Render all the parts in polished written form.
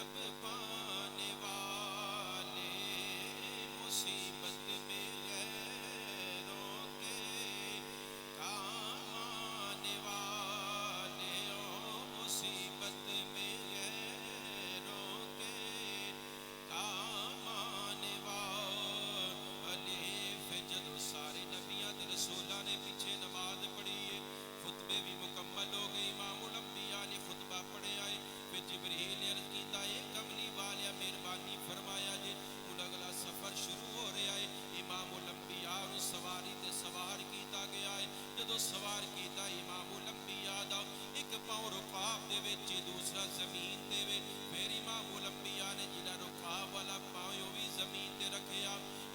رب پانے والے، مصیبت میں غیروں کے کام آنے والے، مصیبت میں غیروں کے کام آنے والے۔ پھر جدو سارے نبیاں تے رسولاں نے پیچھے نماز پڑھی ہے، خطبے بھی مکمل ہو گئے، امام الانبیاء نے خطبہ پڑھیا ہے، پھر جبریل نے عرض کیتا ہے کملی والیا مہربانی فرمایا جی ہن اگلا سفر شروع ہو رہا ہے۔ امام الانبیاء نو سواری تے سوار کیتا گیا ہے، جدو سوار کیتا امام الانبیاء دا ایک پاؤں رکاب دے وچ دوسرا زمین تے وچ، پھر امام الانبیاء نے جڑا رکاب والا پاؤں بھی زمین تے رکھیا،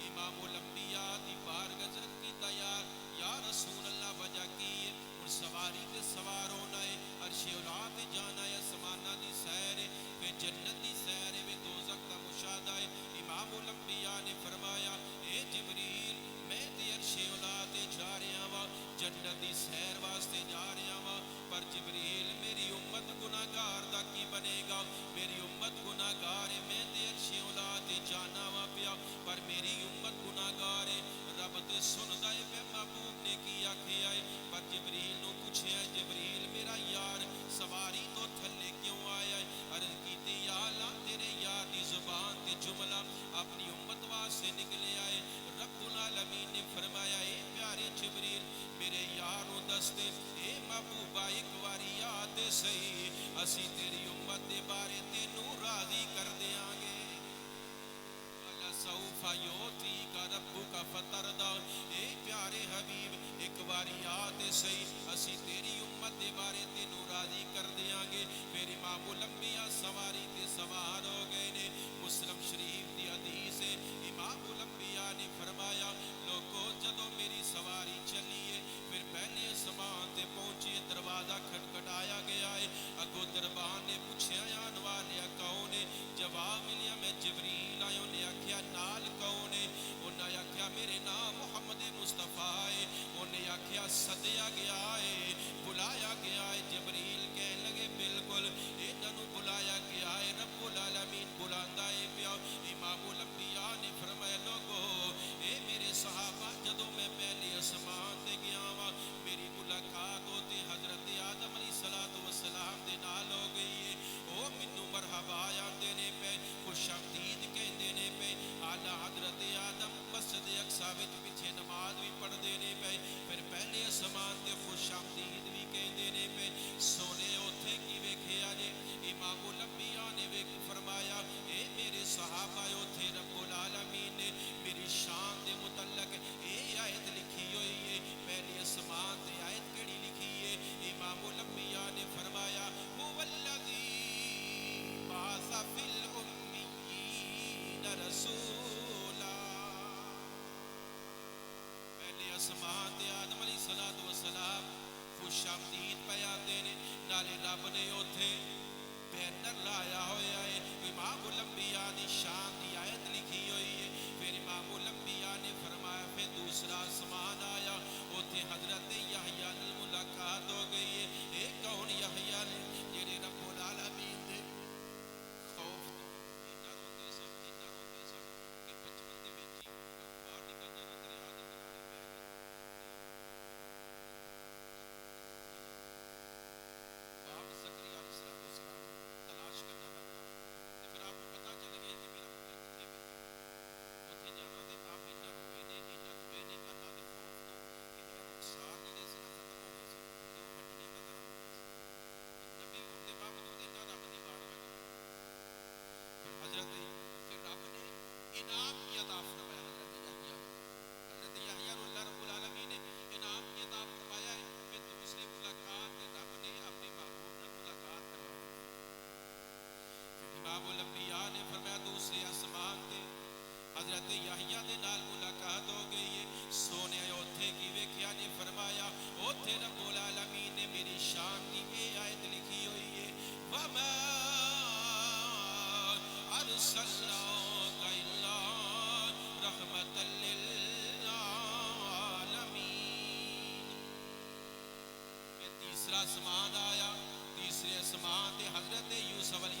امام الانبیاء دی بارگاہ عرض کیتا یا رسول اللہ وجہ کی ہے؟ ہن سواری تے سوار ہونا ہے، عرش اولا تے جانا ہے، آسماناں دی سیر ہے، پھر جنت دی سیر ہے، دوزخ دا مشاہدہ ہے۔ امام الانبیاء نے فرمایا اے جبریل میں تے عرش اولا تے جا رہا ہاں، جنت دی سیر واسطے جا رہا ہاں، پر جبریل میری امت گناہگار دا کی بنے گا؟ میری امت گناہگار ہے، میں تے عرش اولا تے جانا وا پیا پر میری امت گناہگار ہے۔ رب تے سندا ہے پہ محبوب نے کی آکھیا ہے، پر جبریل نو پوچھیا جبریل میرا یار سواری تو تھلے کیوں آیا ہے؟ عرض کیتی یا اللہ تیرے یار دی زبان تے جملہ اپنی امت واسطے نکلے آئے۔ رب العالمین نے فرمایا اے پیارے جبریل میرے یار نو دستے اے محبوبہ ایک واری یاد صحیح، اسی تیری امت دے بارے تینوں راضی کر دیاں گے۔ سوف یعطیک ربک فترضی، اے پیارے حبیب ایک باری یاد صحیح اسی تیری امت دے بارے تینوں راضی کر دیاں گے۔ پھر امام الانبیاء سواری تے سوار ہو گئے نے۔ مسلم شریف دی حدیث ہے، امام الانبیاء نے فرمایا لوگو جدو میری سواری چلی ہے پھر پہلے آسمان تے پہنچی، دروازہ کھٹکھٹایا گیا ہے، اگو دربان نے پوچھا آن والے کون ہے؟ جواب ملیا میں جبریل آیا، انہیں آکھیا نال کون ہے؟ انہیں آکھیا میرے نام محمد مصطفیٰ ہے۔ انہیں آکھیا سدیا گیا ہے، بلایا گیا ہے؟ جبریل کہنے لگے بالکل انہاں نو بلایا گیا ہے، رب العالمین بلاندا ہے پیا۔ امام الانبیاء نے فرمایا لوگو اے میرے صحابہ جدو میں پہلے آسمان تے گیا ہاں میری ملاقات ہوتے حضرت آدم علیہ السلام دے نال ہو گئی ہے، او منو مرحبا آندے نے پے، خوش آمدید کہندے نے پے۔ آلہ حضرت آدم مسجد اقصی وچ پیچھے نماز بھی پڑھدے نے پے، پھر پہلے آسمان تے خوش آمدید بھی کہندے نے پے۔ سونے اوتھے کی ویکھیا جے؟ امام الانبیاء نے فرمایا اے میرے صحابہ اوتھے رب العالمین نے میری شان دے متعلق اے آیت لکھی ہوئی ہے۔ پہلے آسمان تے آیت کیڑی لکھی ہے؟ امام الانبیاء نے فرمایا هو الذی بعث فی الامیین رسولا۔ پہلے آسمان تے آدم علیہ السلام خوش آمدید پہ آتے نے، نالے رب نے اوتھے بینر لایا ہویا ہے، امام الانبیاء دی شان دی آیت لکھی ہوئی ہے۔ پھر امام الانبیاء نے فرمایا پھر دوسرا آسمان آیا، اوتھے حضرت یحییٰ نال ملاقات ہو گئی ہے۔ اے کون یحییٰ نے جڑے رب العالمین دے خوف تو اینا روندے سن کہ بچپن دے وچ ہی باہر نکل جانا دریا دے کنارے پہ باپ زکریا علیہ السلام تلاش کرنا لگا، تے پھر آپ کو پتہ چل گیا کہ میرا پتر کتنے وچ اوتھے جانا تے آپ اینا روئے نے اللہ دے خوف تو کہ میرا رخسار جڑے سی نا ختم ہو گئے سی تے وہ ہٹنے نظر آندے سی، نبی ہونے دے باوجود اینا رب دی بارگاہ حضرت پھر رب نے انعام کی عطا فرمایا حضرت یحییٰ کو اللہ رب العالمین نے انعام کی عطا فرمایا ہے۔ پھر دوسری ملاقات رب نے اپنے محبوب نے ملاقات کروائی۔ امام الانبیاء نے فرمایا دوسرے آسمان تے حضرت یحییٰ دے نال ملاقات ہو گئی ہے۔ سونے اوتھے کی ویکھیا نے فرمایا اوتھے رب العالمین نے میری شان دی اے آیت لکھی ہوئی ہے وَمَا أَرْسَلْنَاكَ إِلَّا رَحْمَةً لِّلْعَالَمِينَ۔ پھر تیسرا آسمان آیا، تیسرے آسمان تے حضرت یوسف علیہ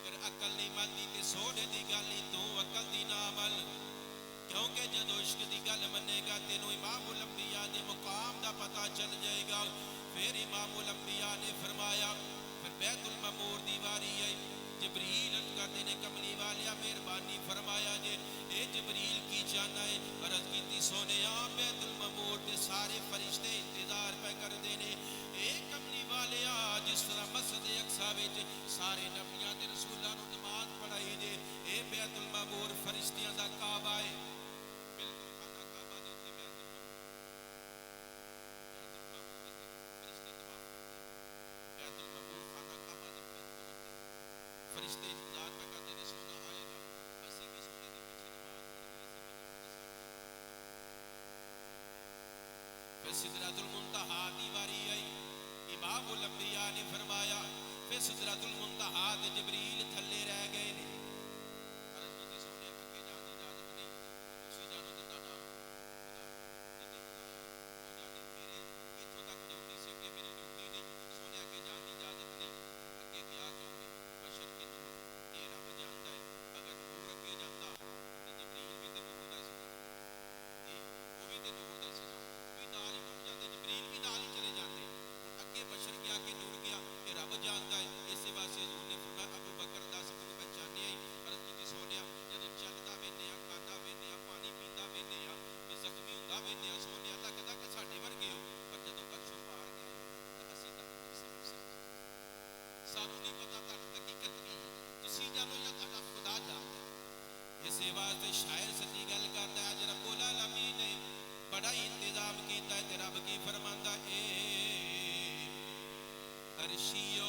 ਅਗਰ ਅਕਲ ਨਹੀਂ ਮੰਨਦੀ ਤੇ ਸੋਨੇ ਦੀ ਗੱਲ ਨਹੀਂ, ਤੂੰ ਅਕਲ ਦੀ ਨਾ ਮੰਨ, ਕਿਉਂਕਿ ਜਦੋਂ ਇਸ਼ਕ ਦੀ ਗੱਲ ਮੰਨੇਗਾ ਤੈਨੂੰ ਇਮਾਮੁਲ ਅੰਬੀਆ ਦੇ ਮੁਕਾਮ ਦਾ ਪਤਾ ਚੱਲ ਜਾਏਗਾ। ਫਿਰ ਇਮਾਮੁਲ ਅੰਬੀਆ ਨੇ ਫਰਮਾਇਆ, ਫਿਰ ਬੈਤੁਲ ਮਾਮੂਰ ਦੀ ਵਾਰੀ ਆਈ, ਜਬਰੀਲ ਕਰਦੇ ਨੇ ਕਮਲੀ ਵਾਲਿਆ ਮਿਹਰਬਾਨੀ ਫਰਮਾਇਆ ਜੇ ਇਹ ਜਬਰੀਲ ਕੀ ਚਾਹਨਾ ਹੈ। ਅਰਜ਼ ਕੀਤੀ ਸੋਨਿਆ ਬੈਤੁਲ ਮਾਮੂਰ ਦੇ ਸਾਰੇ ਫਰਿਸ਼ਤੇ ਇੰਤਜ਼ਾਰ ਪੈ ਕਰਦੇ ਨੇ। ਇਹ ਕਮਲੀ ਵਾਲਿਆ ਜਿਸ ਤਰ੍ਹਾਂ ਮਸਜਿਦ ਅਕਸਾ ਵਿੱਚ ਸਾਰੇ ਨਬੀਆਂ ਤੇ ਰਸੂਲਾਂ ਨੂੰ ਨਮਾਜ਼ ਪੜਾਈ ਜੇ, ਇਹ ਬੈਤੁਲ ਮਾਮੂਰ ਫਰਿਸ਼ਤਿਆਂ ਦਾ ਕਾਬਾ ਹੈ। ਬਿਲਕੁਲ ਖਾਨਾ ਕਾਬਾ ਦੇ ਉੱਤੇ ਬੈਤੁਲ ਮਾਮੂਰ ਖਾਨਾ ਕਾਬਾ ਦੇ ਫਰਿਸ਼ਤੇ ਇੰਤਜ਼ਾਰ ਪੈ ਕਰਦੇ ਨੇ, ਸੋਨਾ ਆਏਗਾ, ਅਸੀਂ ਵੀ ਸੋਨੇ ਦੇ ਪਿੱਛੇ ਨਮਾਜ਼ ਪੜ੍ਹਨੀ। ਫਿਰ ਸਿਦਰਤੁਲ ਮੁੰਤਹਾ ਦੀ ਵਾਰੀ ਆਈ, ਇਮਾਮੁਲ ਅੰਬਿਆ ਨੇ ਫਰਮਾਇਆ, ਫਿਰ ਸਿਦਰਤੁਲ ਮੁੰਤਹਾ ਤੇ ਜਬਰੀਲ ਥੱਲੇ ਰਹਿ ਗਏ ਨੇ। ਅਰਜ਼ ਕੀਤੀ ਸੋਨੇ ਅੱਗੇ ਜਾਣ ਦੀ ਇਜਾਜ਼ਤ ਨਹੀਂ, ਤੁਸੀਂ ਜਾਣੋ ਤਾਂ ਤੁਹਾਡਾ ਉਹ ਜਾਣੀ ਮੇਰੇ ਇੱਥੋਂ ਤੱਕ ਡਿਊਟੀ ਸੀ, ਅੱਗੇ ਮੇਰੀ ਡਿਊਟੀ ਨਹੀਂ, ਸੋਨੇ ਅੱਗੇ ਜਾਣ ਦੀ ਇਜਾਜ਼ਤ ਨਹੀਂ। ਅੱਗੇ ਗਿਆ ਕਿਉਂਕਿ ਬਸ਼ਰ ਕੇ ਨੂਰ ਇਹ ਰੱਬ ਜਾਣਦਾ ਹੈ, ਅਗਰ ਨੂਰ ਅੱਗੇ ਜਾਂਦਾ ਤੇ ਜਬਰੀਲ ਵੀ ਤੇ ਨੂਰ ਦਾ ਸੀਗਾ, ਉਹ ਵੀ ਤੇ ਨੂਰ ਦਾ ਸੀਗਾ, ਉਹ ਵੀ ਨਾਲ ਹੀ ਟੁੱਟ ਜਾਂਦੇ, ਜਬਰੀਲ ਵੀ ਨਾਲ ਹੀ ਚਲੇ ਜਾਂਦੇ। ਅੱਗੇ ਬਸ਼ਰ ਗਿਆ ਕਿ ਨੂਰ ਗਿਆ, ਇਹ ਰੱਬ ਜਾਣਦਾ ਹੈ। ਇਸੇ ਵਾਸਤੇ ਹਜ਼ੂਰ ਨੇ ਫਰਮਾਇਆ ਅਬੂ ਬਕਰ ਦੱਸ ਮੈਨੂੰ ਪਹਿਚਾਨਿਆ ਹੀ। ਅਰਜ਼ ਕੀਤੀ ਸੋਨਿਆ ਜਦੋਂ ਚੱਲਦਾ ਵੇਨੇ ਆ, ਖਾਂਦਾ ਵੇਨੇ ਆ, ਪਾਣੀ ਪੀਂਦਾ ਵੇਨੇ ਆ, ਤੇ ਜ਼ਖਮੀ ਹੁੰਦਾ ਵੇਨੇ ਆ, ਸੋਨਿਆ ਲੱਗਦਾ ਕਿ ਸਾਡੇ ਵਰਗੇ ਹੋ, ਪਰ ਜਦੋਂ ਅਰਸ਼ੋਂ ਪਾਰ ਗਏ ਤਾਂ ਅਸੀਂ ਤਾਂ ਨਹੀਂ ਸਮਝ ਸਕਦੇ, ਸਾਨੂੰ ਨਹੀਂ ਪਤਾ ਤੁਹਾਡੀ ਹਕੀਕਤ ਕੀ ਹੈ, ਤੁਸੀਂ ਜਾਣੋ ਜਾਂ ਤੁਹਾਡਾ ਖੁਦਾ ਜਾਣਦਾ। ਇਸੇ ਵਾਸਤੇ ਸ਼ਾਇਰ ਸੱਚੀ ਗੱਲ ਕਰਦਾ ਹੈ, ਅੱਜ ਰੱਬੁਲ ਆਲਮੀਨ ਨੇ ਬੜਾ ਹੀ ਇੰਤਜ਼ਾਮ ਕੀਤਾ ਹੈ। ਤੇ ਰੱਬ ਕੀ ਫਰਮਾਂਦਾ ਏ ਅਰਸ਼ੀਓ